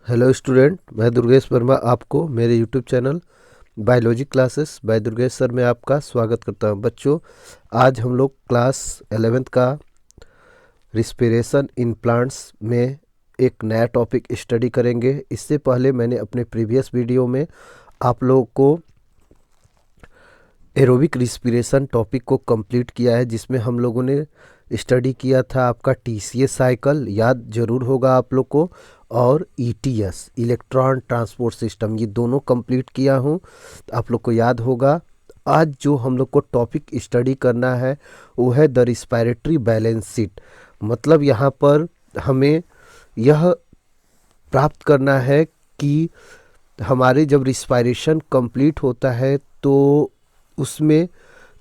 Hello student, मैं दुर्गेश वर्मा आपको मेरे YouTube channel biology classes bye Durgesh sir में आपका स्वागत करता हूं। बच्चों, आज हम लोग क्लास 11th का रिस्पिरेशन इन प्लांट्स में एक नया टॉपिक स्टडी करेंगे। इससे पहले मैंने अपने प्रीवियस वीडियो में आप लोगों को एरोबिक रिस्पिरेशन टॉपिक को कंप्लीट किया है, जिसमें हम लोगों ने स्टडी किया था आपका टीसीएस साइकिल, याद जरूर होगा आप लोग को, और ईटीएस इलेक्ट्रॉन ट्रांसपोर्ट सिस्टम, ये दोनों कंप्लीट किया हूँ, आप लोग को याद होगा। आज जो हम लोग को टॉपिक स्टडी करना है वो है द रिस्पिरेटरी बैलेंस शीट। मतलब यहाँ पर हमें यह प्राप्त करना है कि हमारे जब रिस्पायरेशन कंप्लीट होता है तो उसमें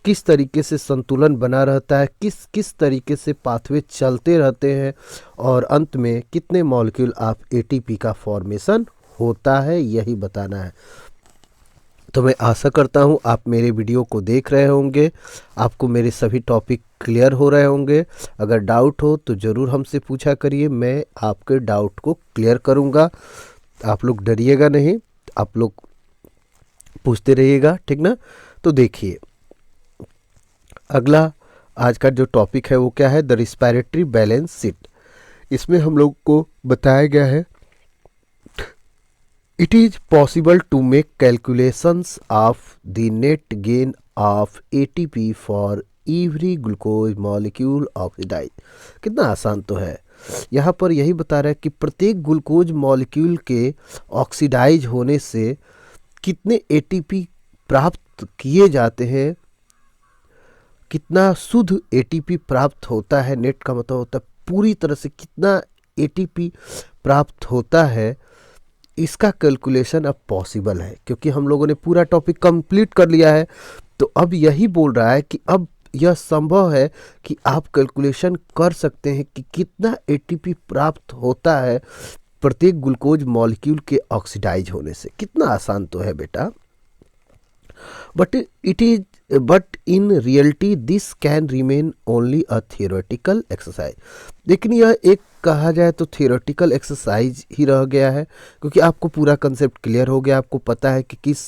किस तरीके से संतुलन बना रहता है, किस किस तरीके से पाथवे चलते रहते हैं, और अंत में कितने मॉलिक्यूल ऑफ एटीपी का फॉर्मेशन होता है, यही बताना है। तो मैं आशा करता हूँ आप मेरे वीडियो को देख रहे होंगे, आपको मेरे सभी टॉपिक क्लियर हो रहे होंगे। अगर डाउट हो तो ज़रूर हमसे पूछा करिए, मैं आपके डाउट को क्लियर करूँगा। आप लोग डरिएगा नहीं, आप लोग पूछते रहिएगा, ठीक ना। तो देखिए, अगला आज का जो टॉपिक है वो क्या है, द रिस्पिरेटरी बैलेंस शीट। इसमें हम लोग को बताया गया है, it is possible to make calculations of the net gain of ATP for every glucose molecule oxidise. कितना आसान तो है। यहाँ पर यही बता रहा है कि प्रत्येक ग्लूकोज मॉलिक्यूल के ऑक्सीडाइज होने से कितने एटीपी प्राप्त किए जाते हैं, कितना शुद्ध एटीपी प्राप्त होता है। नेट का मतलब होता है पूरी तरह से कितना एटीपी प्राप्त होता है, इसका कैलकुलेशन अब पॉसिबल है, क्योंकि हम लोगों ने पूरा टॉपिक कंप्लीट कर लिया है। तो अब यही बोल रहा है कि अब यह संभव है कि आप कैलकुलेशन कर सकते हैं कि कितना एटीपी प्राप्त होता है प्रत्येक ग्लूकोज मॉलिक्यूल के ऑक्सीडाइज होने से। कितना आसान तो है बेटा। But in reality this can remain only a theoretical exercise. लेकिन यह एक कहा जाए तो थियोरेटिकल एक्सरसाइज ही रह गया है, क्योंकि आपको पूरा कंसेप्ट क्लियर हो गया। आपको पता है कि किस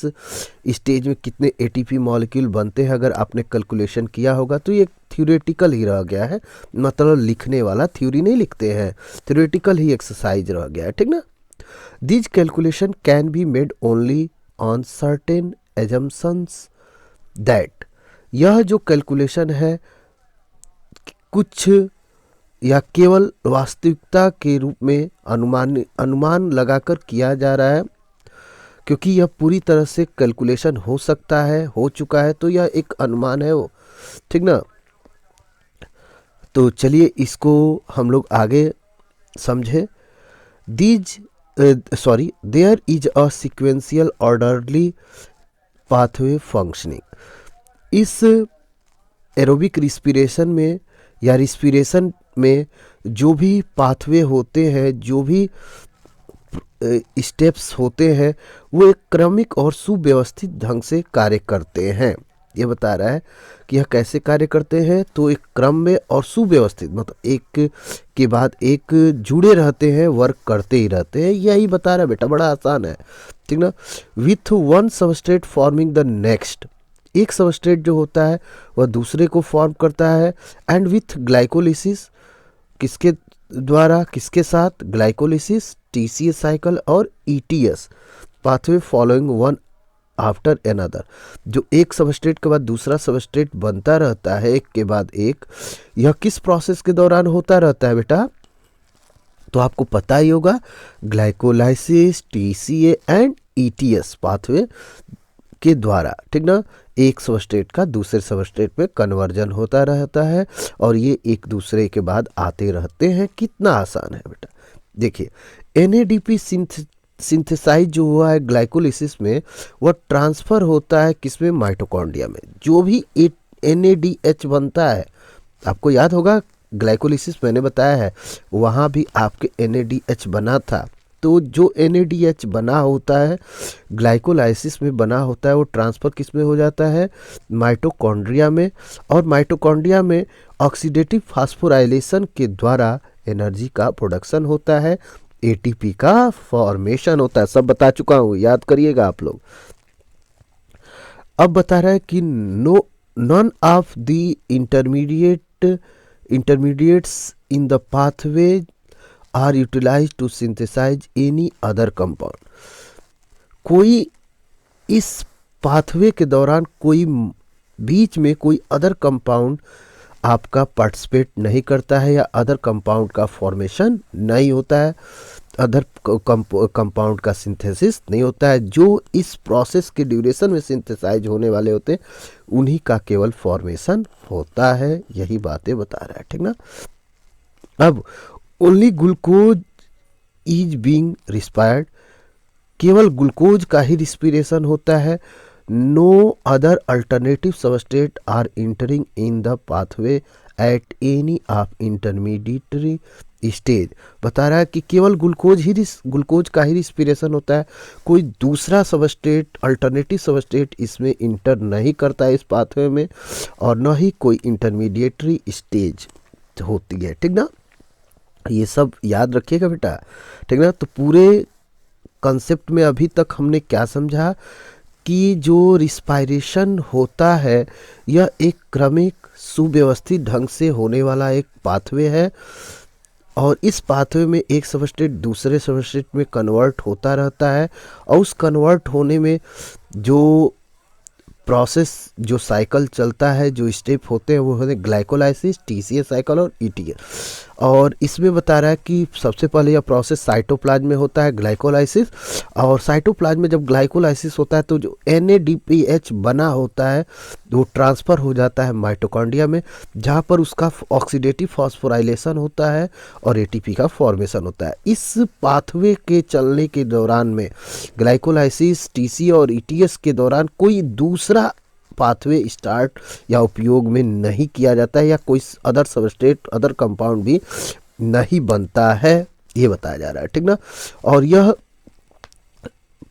स्टेज में कितने एटीपी मॉलिक्यूल बनते हैं। अगर आपने कैलकुलेशन किया होगा तो ये थियोरेटिकल ही रह गया है, मतलब लिखने वाला थ्योरी नहीं लिखते हैं, थियोरेटिकल ही एक्सरसाइज रह गया है, ठीक ना। This calculation can be made only on certain assumptions that. यह जो कैलकुलेशन है कुछ या केवल वास्तविकता के रूप में अनुमान लगाकर किया जा रहा है, क्योंकि यह पूरी तरह से कैलकुलेशन हो सकता है, हो चुका है, तो यह एक अनुमान है वो, ठीक ना। तो चलिए इसको हम लोग आगे समझे। There is a sequential orderly pathway functioning. इस एरोबिक रिस्पिरेशन में या रिस्पिरेशन में जो भी पाथवे होते हैं, जो भी स्टेप्स होते हैं, वो एक क्रमिक और सुव्यवस्थित ढंग से कार्य करते हैं। ये बता रहा है कि यह कैसे कार्य करते हैं, तो एक क्रम में और सुव्यवस्थित, मतलब एक के बाद एक जुड़े रहते हैं, वर्क करते ही रहते हैं। यही बता रहा है बेटा, बड़ा आसान है, ठीक ना। With one substrate forming the next, एक सबस्ट्रेट जो होता है वह दूसरे को फॉर्म करता है। एंड विथ ग्लाइकोलिसिस, किसके द्वारा, किसके साथ, ग्लाइकोलिसिस, टीसीएस साइकिल और ETS pathway following one after another. जो एक सबस्ट्रेट के बाद दूसरा सबस्ट्रेट बनता रहता है, एक के बाद एक, यह किस प्रोसेस के दौरान होता रहता है बेटा, तो आपको पता ही होगा, glycolysis, TCA and ETS pathway के द्वारा, ठीक ना। एक सबस्ट्रेट का दूसरे सबस्ट्रेट में कन्वर्जन होता रहता है और ये एक दूसरे के बाद आते रहते हैं। कितना आसान है बेटा। देखिए, एनएडीपी सिंथेसाइज जो हुआ है ग्लाइकोलिसिस में, वह ट्रांसफर होता है किसमें, माइटोकॉन्ड्रिया में। जो भी एनएडीएच बनता है, आपको याद होगा ग्लाइकोलिसिस मैंने बताया है, वहाँ भी आपके एनएडीएच बना था। तो जो एनएडीएच बना होता है ग्लाइकोलाइसिस में बना होता है, वो ट्रांसफ़र किस में हो जाता है, माइटोकॉन्ड्रिया में। और माइटोकॉन्ड्रिया में ऑक्सीडेटिव फास्फोराइलेशन के द्वारा एनर्जी का प्रोडक्शन होता है। एटीपी का फॉर्मेशन होता है। सब बता चुका हूँ, याद करिएगा आप लोग। अब बता रहा है कि none of the intermediates in the pathway are utilise to synthesise any other compound. कोई इस पाथवे के दौरान कोई बीच में कोई अदर कंपाउंड आपका पार्टिसिपेट नहीं करता है या अदर कंपाउंड का फॉर्मेशन नहीं होता है, अदर कंपाउंड का सिंथेसिस नहीं होता है। जो इस प्रोसेस के ड्यूरेशन में सिंथेसाइज होने वाले होते हैं उन्हीं का केवल फॉर्मेशन होता है। यही बातें बता रहा है, ठीक ना। अब only glucose is being respired, केवल ग्लूकोज का ही रिस्पिरेशन होता है। No other alternative substrate are entering in the pathway at any of intermediary stage. बता रहा है कि केवल ग्लूकोज का ही रिस्पिरेशन होता है, कोई दूसरा सबस्ट्रेट अल्टरनेटिव सबस्ट्रेट इसमें इंटर नहीं करता है इस पाथवे में, और न ही कोई इंटरमीडिएटरी स्टेज होती है, ठीक ना। ये सब याद रखिएगा बेटा, ठीक ना। तो पूरे कंसेप्ट में अभी तक हमने क्या समझा कि जो रिस्पायरेशन होता है यह एक क्रमिक सुव्यवस्थित ढंग से होने वाला एक पाथवे है, और इस पाथवे में एक सबस्ट्रेट दूसरे सबस्ट्रेट में कन्वर्ट होता रहता है, और उस कन्वर्ट होने में जो प्रोसेस, जो साइकिल चलता है, जो स्टेप होते हैं वो होते हैं ग्लाइकोलाइसिस, टीसीएस साइकिल और ईटीएस। और इसमें बता रहा है कि सबसे पहले यह प्रोसेस साइटोप्लाज्म में होता है, ग्लाइकोलाइसिस। और साइटोप्लाज्म में जब ग्लाइकोलाइसिस होता है तो जो NADPH बना होता है वो ट्रांसफ़र हो जाता है माइटोकॉन्ड्रिया में, जहाँ पर उसका ऑक्सीडेटिव फॉस्फोराइलेशन होता है और ATP का फॉर्मेशन होता है। इस पाथवे के चलने के दौरान में ग्लाइकोलाइसिस, TC और ETS के दौरान कोई दूसरा पाथवे स्टार्ट या उपयोग में नहीं किया जाता है, या कोई अदर सबस्ट्रेट, अदर कंपाउंड भी नहीं बनता है, ये बताया जा रहा है, ठीक ना। और यह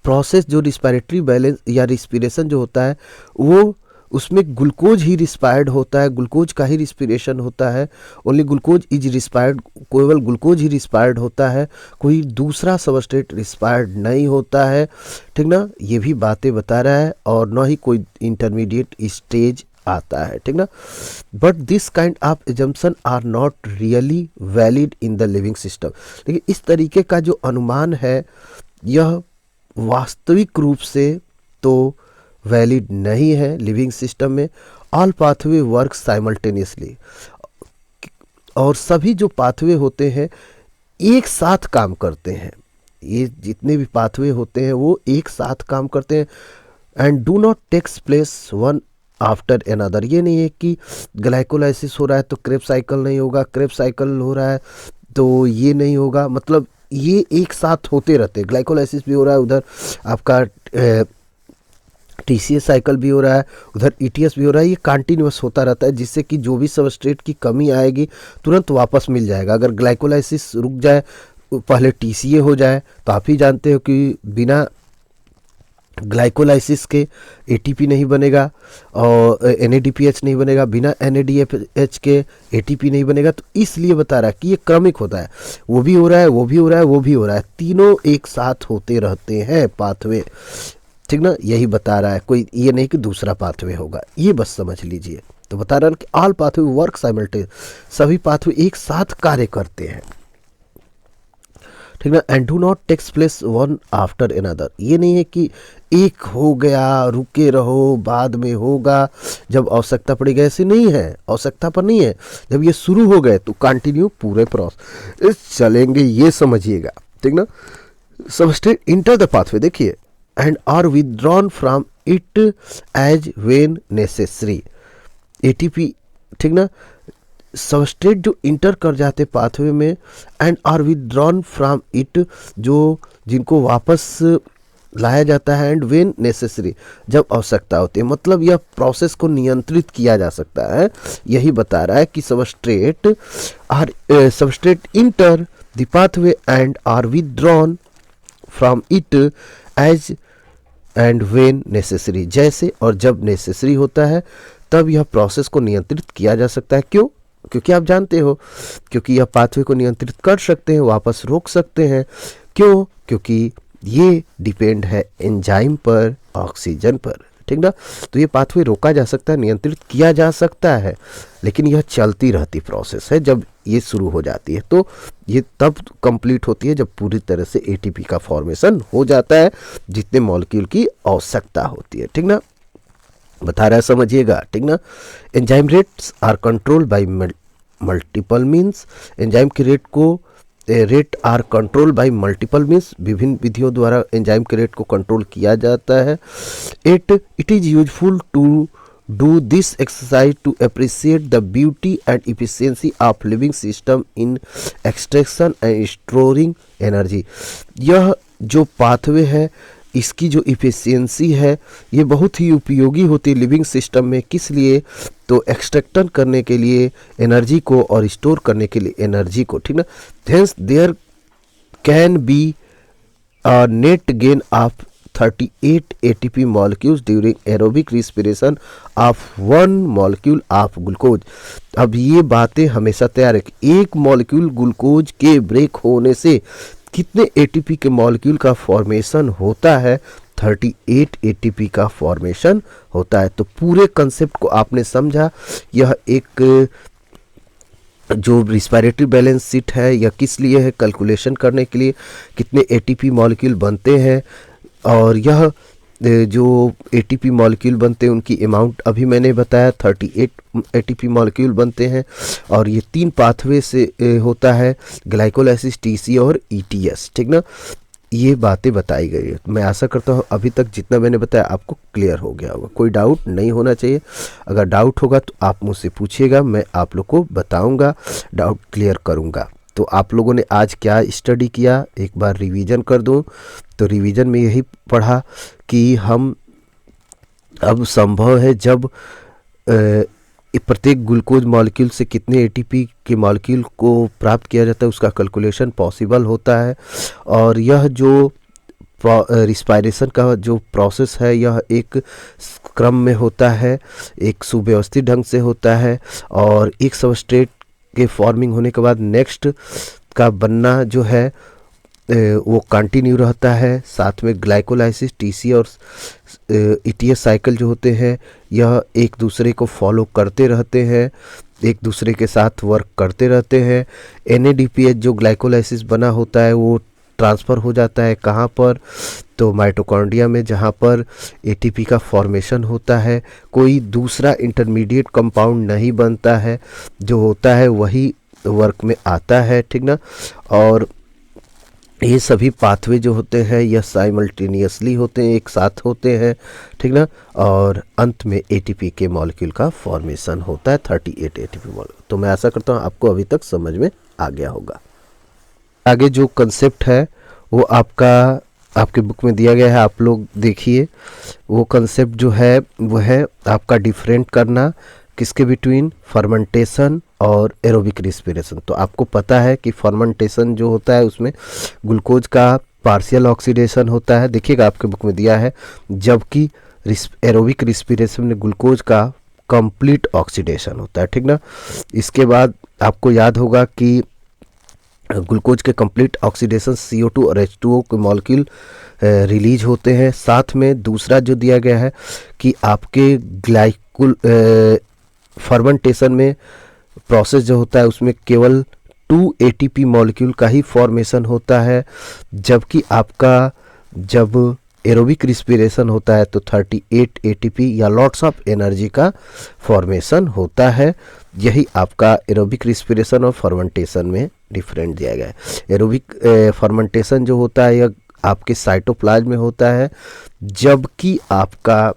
प्रोसेस जो रिस्पिरेटरी बैलेंस या रिस्पिरेशन जो होता है वो उसमें ग्लूकोज ही रिस्पायर्ड होता है, ग्लूकोज का ही रिस्पिरेशन होता है। ओनली ग्लूकोज इज रिस्पायर्ड, केवल ग्लूकोज ही रिस्पायर्ड होता है, कोई दूसरा सबस्ट्रेट रिस्पायर्ड नहीं होता है, ठीक ना। ये भी बातें बता रहा है, और न ही कोई इंटरमीडिएट स्टेज आता है, ठीक ना। But this kind of assumption are not really valid in the living system. लेकिन इस तरीके का जो अनुमान है यह वास्तविक रूप से तो वैलिड नहीं है लिविंग सिस्टम में। ऑल पाथवे वर्क साइमल्टेनियसली, और सभी जो पाथवे होते हैं एक साथ काम करते हैं। ये जितने भी पाथवे होते हैं वो एक साथ काम करते हैं। And do not takes place one after another. ये नहीं है कि ग्लाइकोलाइसिस हो रहा है तो क्रेब्स साइकिल नहीं होगा, क्रेब्स साइकिल हो रहा है तो ये नहीं होगा, मतलब ये एक साथ होते रहते हैं। ग्लाइकोलाइसिस भी हो रहा है, उधर आपका TCS साइकिल भी हो रहा है, उधर ETS भी हो रहा है, ये कंटिन्यूअस होता रहता है, जिससे कि जो भी सबस्ट्रेट की कमी आएगी तुरंत वापस मिल जाएगा। अगर ग्लाइकोलाइसिस रुक जाए, पहले TCA हो जाए, तो आप ही जानते हो कि बिना ग्लाइकोलाइसिस के ATP नहीं बनेगा और NADPH नहीं बनेगा, बिना NADPH के ATP नहीं बनेगा। तो इसलिए बता रहा है कि ये क्रमिक होता है, वो भी हो रहा है, वो भी हो रहा है, वो भी हो रहा है, तीनों एक साथ होते रहते हैं पाथवे, ठीक ना। यही बता रहा है, कोई ये नहीं कि दूसरा पाथवे होगा, ये बस समझ लीजिए। तो बता रहा है कि ऑल पाथवे वर्क साइमल्टेनियस, सभी पाथवे एक साथ कार्य करते हैं, ठीक ना। And do not takes place one after another. ये नहीं है कि एक हो गया रुके रहो बाद में होगा जब आवश्यकता पड़ेगा, ऐसे नहीं है, आवश्यकता पर नहीं है। जब ये शुरू हो गए तो कंटिन्यू पूरे प्रोसेस चलेंगे, ये समझिएगा, ठीक ना। सबस्ट्रेट इंटर द पाथवे, देखिए, and are withdrawn from it as when necessary। ATP, ठीक ना। सबस्ट्रेट जो इंटर कर जाते पाथवे में, and are withdrawn from it, जो जिनको वापस लाया जाता है, एंड व्हेन नेसेसरी, जब आवश्यकता होती है। मतलब यह प्रोसेस को नियंत्रित किया जा सकता है। यही बता रहा है कि substrate enter the pathway and are withdrawn from it as and when necessary, जैसे और जब नेसेसरी होता है तब यह प्रोसेस को नियंत्रित किया जा सकता है। क्यों? क्योंकि आप जानते हो, क्योंकि यह पाथवे को नियंत्रित कर सकते हैं, वापस रोक सकते हैं। क्यों? क्योंकि ये डिपेंड है एंजाइम पर, ऑक्सीजन पर, ठीक ना। तो ये पाथवे रोका जा सकता है, नियंत्रित किया जा सकता है, लेकिन यह चलती रहती प्रोसेस है। जब ये शुरू हो जाती है तो ये तब कंप्लीट होती है जब पूरी तरह से एटीपी का फॉर्मेशन हो जाता है, जितने मॉलिक्यूल की आवश्यकता होती है, ठीक ना। बता रहा है, समझिएगा, ठीक ना। Enzyme rates are control by multiple means, enzyme के rate are control by multiple means, विभिन्न विधियों द्वारा एंजाइम के रेट को कंट्रोल किया जाता है। It is useful to do this exercise to appreciate the beauty and efficiency of living system in extraction and storing energy. यह जो पाथवे है, इसकी जो इफिशियंसी है, ये बहुत ही उपयोगी होती है लिविंग सिस्टम में। किस लिए? तो एक्सट्रैक्शन करने के लिए एनर्जी को और स्टोर करने के लिए एनर्जी को, ठीक ना। Hence there can be a net gain of 38 ATP molecules during aerobic respiration of 1 molecule of glucose। अब ये बातें हमेशा तैयार है कि एक मॉलिक्यूल ग्लूकोज के ब्रेक होने से कितने एटीपी के मॉलिक्यूल का फॉर्मेशन होता है? 38 एटीपी का फॉर्मेशन होता है। तो पूरे कंसेप्ट को आपने समझा। यह एक जो रिस्पायरेटरी बैलेंस शीट है, यह किस लिए है? कैलकुलेशन करने के लिए कितने एटीपी मॉलिक्यूल बनते हैं, और यह जो एटीपी मॉलिक्यूल बनते हैं उनकी अमाउंट अभी मैंने बताया, 38 एटीपी मॉलिक्यूल बनते हैं। और ये 3 पाथवे से होता है, ग्लाइकोलाइसिस, टीसी और ईटीएस, ठीक ना। ये बातें बताई गई है। मैं आशा करता हूँ अभी तक जितना मैंने बताया आपको क्लियर हो गया होगा, कोई डाउट नहीं होना चाहिए। अगर डाउट होगा तो आप मुझसे पूछिएगा, मैं आप लोग को बताऊँगा, डाउट क्लियर करूँगा। तो आप लोगों ने आज क्या स्टडी किया, एक बार रिवीजन कर दूं। तो रिवीजन में यही पढ़ा कि हम अब संभव है जब प्रत्येक ग्लूकोज मॉलिक्यूल से कितने एटीपी के मॉलिक्यूल को प्राप्त किया जाता है, उसका कैलकुलेशन पॉसिबल होता है। और यह जो रिस्पायरेशन का जो प्रोसेस है, यह एक क्रम में होता है, एक सुव्यवस्थित ढंग से होता है। और एक सबस्ट्रेट के फॉर्मिंग होने के बाद नेक्स्ट का बनना जो है वो कंटिन्यू रहता है। साथ में ग्लाइकोलाइसिस, टीसी और ईटीएस साइकिल जो होते हैं, यह एक दूसरे को फॉलो करते रहते हैं, एक दूसरे के साथ वर्क करते रहते हैं। एनएडीपीएच जो ग्लाइकोलाइसिस बना होता है वो ट्रांसफ़र हो जाता है कहाँ पर? तो माइटोकॉन्ड्रिया में, जहाँ पर एटीपी का फॉर्मेशन होता है। कोई दूसरा इंटरमीडिएट कंपाउंड नहीं बनता है, जो होता है वही वर्क में आता है, ठीक ना। और ये सभी पाथवे जो होते हैं यह साइमल्टेनियसली होते हैं, एक साथ होते हैं, ठीक ना। और अंत में एटीपी के मॉलिक्यूल का फॉर्मेशन होता है, 38 एटीपी मॉलिक्यूल। तो मैं आशा करता हूँ आपको अभी तक समझ में आ गया होगा। आगे जो कंसेप्ट है वो आपके बुक में दिया गया है, आप लोग देखिए। वो कंसेप्ट जो है वो है आपका डिफरेंट करना किसके बिटवीन? फर्मेंटेशन और एरोबिक रिस्पिरेशन। तो आपको पता है कि फर्मेंटेशन जो होता है उसमें ग्लूकोज का पार्शियल ऑक्सीडेशन होता है, देखिएगा आपके बुक में दिया है, जबकि एरोबिक रिस्पिरेशन में ग्लूकोज का कंप्लीट ऑक्सीडेशन होता है, ठीक ना। इसके बाद आपको याद होगा कि ग्लूकोज के कंप्लीट ऑक्सीडेशन CO2 और H2O के मॉलिक्यूल रिलीज होते हैं। साथ में दूसरा जो दिया गया है कि आपके फर्मेंटेशन में प्रोसेस जो होता है उसमें केवल 2 ATP मॉलिक्यूल का ही फॉर्मेशन होता है, जबकि आपका जब एरोबिक रिस्पिरेशन होता है तो 38 ATP या लॉट्स ऑफ एनर्जी का फॉर्मेशन होता है। यही आपका एरोबिक रिस्पिरेशन और फर्मेंटेशन में डिफरेंट दिया गया है। एरोबिक फर्मेंटेशन जो होता है यह आपके साइटोप्लाज्म में होता है, जबकि आपका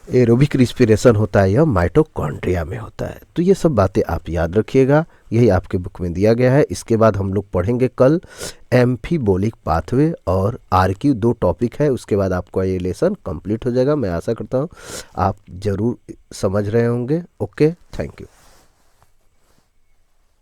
एरोबिक रिस्पिरेशन होता है यह माइटोकॉन्ड्रिया में होता है। तो ये सब बातें आप याद रखिएगा, यही आपके बुक में दिया गया है। इसके बाद हम लोग पढ़ेंगे कल एम्फीबोलिक पाथवे और RQ, 2 टॉपिक है। उसके बाद आपका ये लेसन कंप्लीट हो जाएगा। मैं आशा करता हूँ आप ज़रूर समझ रहे होंगे। Okay, thank you.